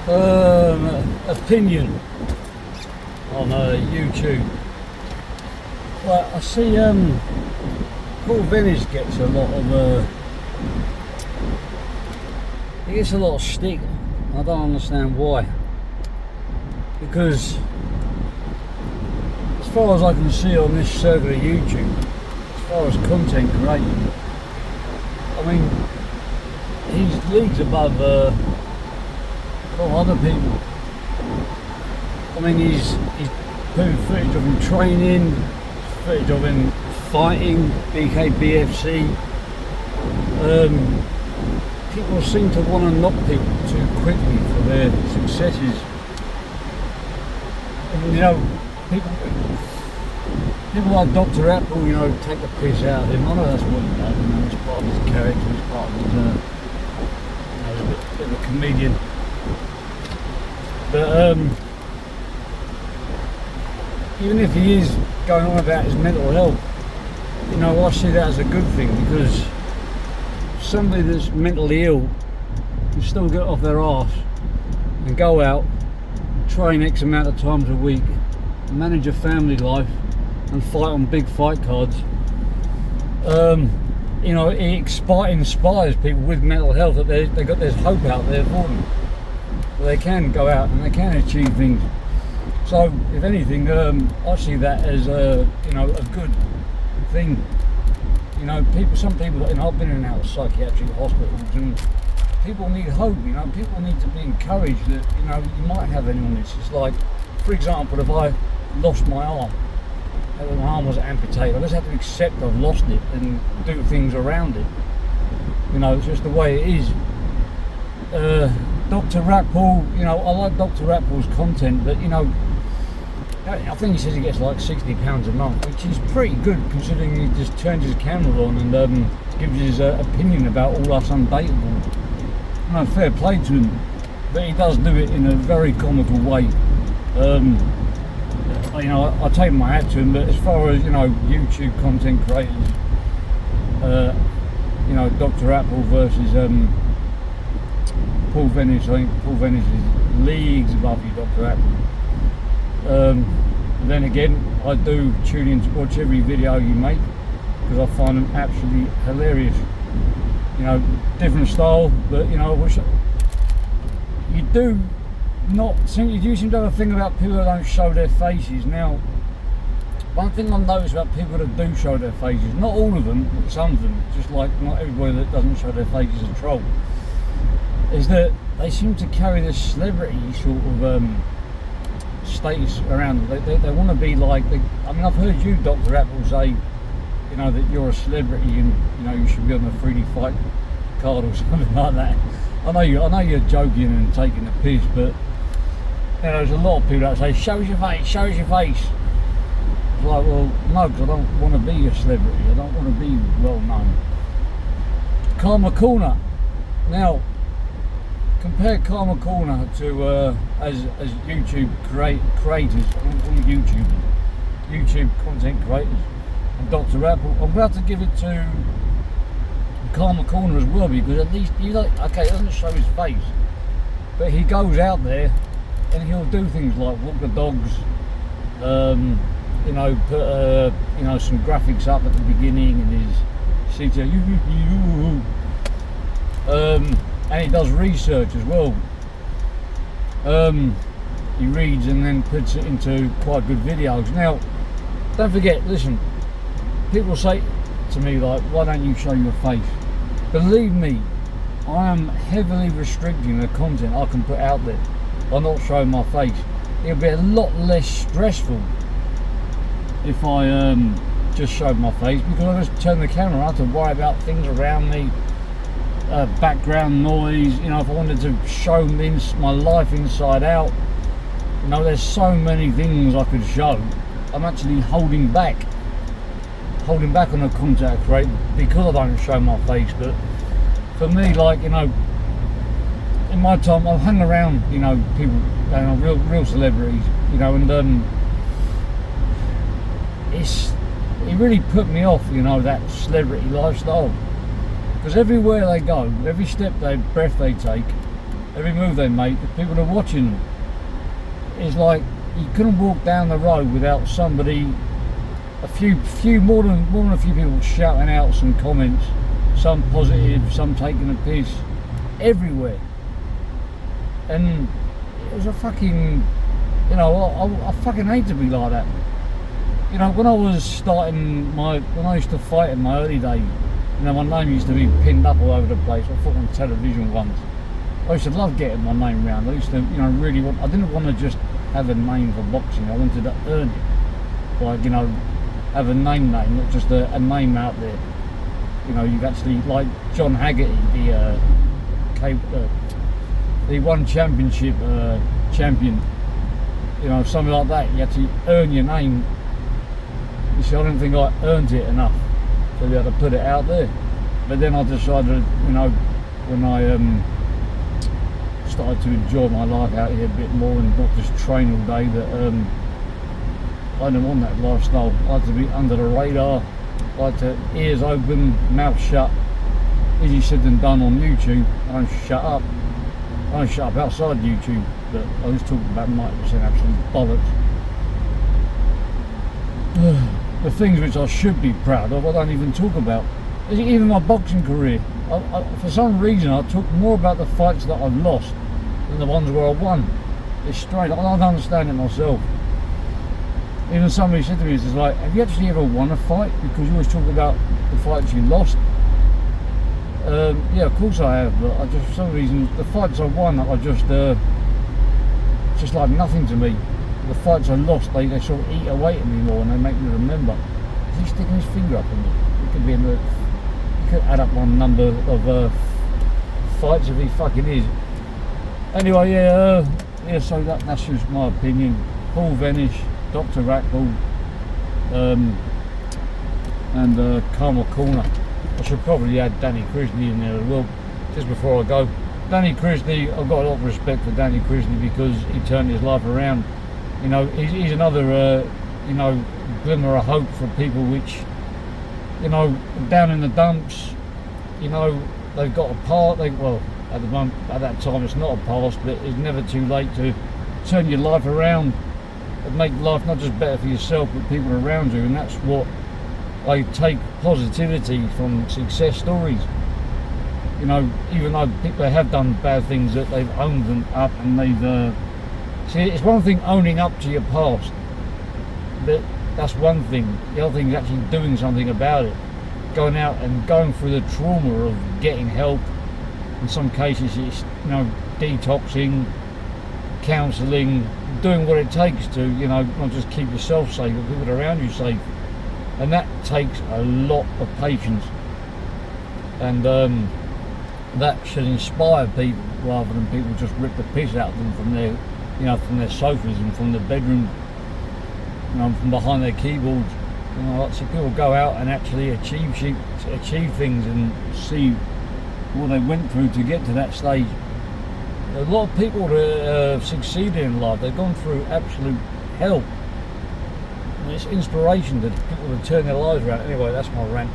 opinion on YouTube. Well, I see Paul Venice gets a lot of he gets a lot of stick. I don't understand why. Because as far as I can see on this circuit of YouTube, as far as content creating, I mean, he's leagues above a lot of other people. I mean, he's putting footage of him training, footage of him fighting, BKBFC. People seem to want to knock people too quickly for their successes. And, you know, people like Dr. Apple, you know, take the piss out of him. I know that's what he does, you know, it's part of his character, it's part of his, you know, he's a bit of a comedian. But even if he is going on about his mental health, you know, I see that as a good thing, because somebody that's mentally ill can still get off their arse and go out, train X amount of times a week, manage a family life and fight on big fight cards. You know, it inspires people with mental health that there's hope out there for them. They can go out and they can achieve things. So, if anything, I see that as you know, a good thing. You know, some people, you know, I've been in and out of psychiatric hospitals, and people need hope. You know, people need to be encouraged that, you know, you might have an illness. It's like, for example, if I lost my arm, and my arm was amputated, I just have to accept I've lost it and do things around it. You know, it's just the way it is. Dr. Ratpool, you know, I like Dr. Ratpool's content, but, you know, I think he says he gets like £60 a month, which is pretty good considering he just turns his camera on and gives his opinion about All Us Undateable. You know, fair play to him, but he does do it in a very comical way. You know, I take my hat to him, but as far as, you know, YouTube content creators, you know, Dr. Apple versus Paul Venice, I think Paul Venice is leagues above you, Dr. Apple. Then again, I do tune in to watch every video you make, because I find them absolutely hilarious. You know, different style, but, you know, you do seem to have a thing about people that don't show their faces. Now, one thing I've noticed about people that do show their faces, not all of them, but some of them, just like not everybody that doesn't show their face is a troll, is that they seem to carry this celebrity sort of status around them. They want to be like, I mean, I've heard you, Dr. Apple, say, you know, that you're a celebrity and, you know, you should be on the 3D fight card or something like that. I know you're joking and taking the piss, but, you know, there's a lot of people that say, show us your face, show us your face. It's like, well, no, because I don't want to be a celebrity, I don't want to be well known. Karma Corner. Now, compare Karma Corner to as YouTube creators, YouTube content creators, and Dr. Apple. I'm glad to give it to Karma Corner as well, because at least, you know, okay, it doesn't show his face, but he goes out there and he'll do things like walk the dogs, you know, put you know, some graphics up at the beginning and his CTO, and he does research as well. He reads and then puts it into quite good videos. Now, don't forget, listen, people say to me like, why don't you show your face? Believe me, I am heavily restricting the content I can put out there by not showing my face. It'll be a lot less stressful if I just showed my face, because I just turn the camera on to worry about things around me, background noise. You know, if I wanted to show my life inside out, you know, there's so many things I could show. I'm actually holding back on the content I create because I don't show my face. But for me, like, you know, in my time I've hung around, you know, people, you know, real celebrities, you know, and it really put me off, you know, that celebrity lifestyle, because everywhere they go, every breath they take, every move they make, the people are watching them. It's like you couldn't walk down the road without somebody, more than a few people shouting out some comments, some positive, some taking the piss, everywhere. And it was a fucking, you know, I fucking hate to be like that. You know, when I used to fight in my early days, you know, my name used to be pinned up all over the place. I fought on television once. I used to love getting my name round. I used to, you know, I didn't want to just have a name for boxing. I wanted to earn it. Like, you know, have a name, not just a name out there. You know, you've actually, like John Haggerty, the one championship champion, you know, something like that. You actually earn your name. You see, I don't think I earned it enough to be able to put it out there. But then I decided, you know, when I started to enjoy my life out here a bit more and not just train all day, that I didn't want that lifestyle. I like to be under the radar, I like to ears open, mouth shut. Easier said than done on YouTube. I don't shut up. I don't shut up outside YouTube, but I was talking about 90% absolute bollocks. The things which I should be proud of, I don't even talk about. Even my boxing career, for some reason I talk more about the fights that I've lost than the ones where I won. It's strange, I don't understand it myself. Even somebody said to me, it's like, have you actually ever won a fight? Because you always talk about the fights you lost. Yeah, of course I have, but I just, for some reason, the fights I won are just like nothing to me. The fights I lost, they sort of eat away at me more and they make me remember. Is he sticking his finger up in me? It could be in the, you could add up one number of fights if he fucking is. Anyway, yeah, so that's just my opinion. Paul Venish, Dr. Rackball, and Karma Corner. I should probably add Danny Krishney in there as well, just before I go. Danny Krishney, I've got a lot of respect for Danny Krishney because he turned his life around. You know, he's another, you know, glimmer of hope for people which, you know, down in the dumps, you know, they've got a part, well, at the moment, at that time it's not a past, but it's never too late to turn your life around and make life not just better for yourself, but people around you, and that's what I take positivity from success stories. You know, even though people have done bad things, that they've owned them up and they've see, it's one thing owning up to your past, but that's one thing. The other thing is actually doing something about it, going out and going through the trauma of getting help. In some cases it's, you know, detoxing, counselling, doing what it takes to, you know, not just keep yourself safe, but people around you safe. And that takes a lot of patience, and that should inspire people rather than people just rip the piss out of them from their, you know, from their sofas and from the bedroom, you know, from behind their keyboards. You know, like, so people go out and actually achieve things and see what they went through to get to that stage. A lot of people that have succeeded in life, they've gone through absolute hell. And it's inspiration to people to turn their lives around. Anyway, that's my rant.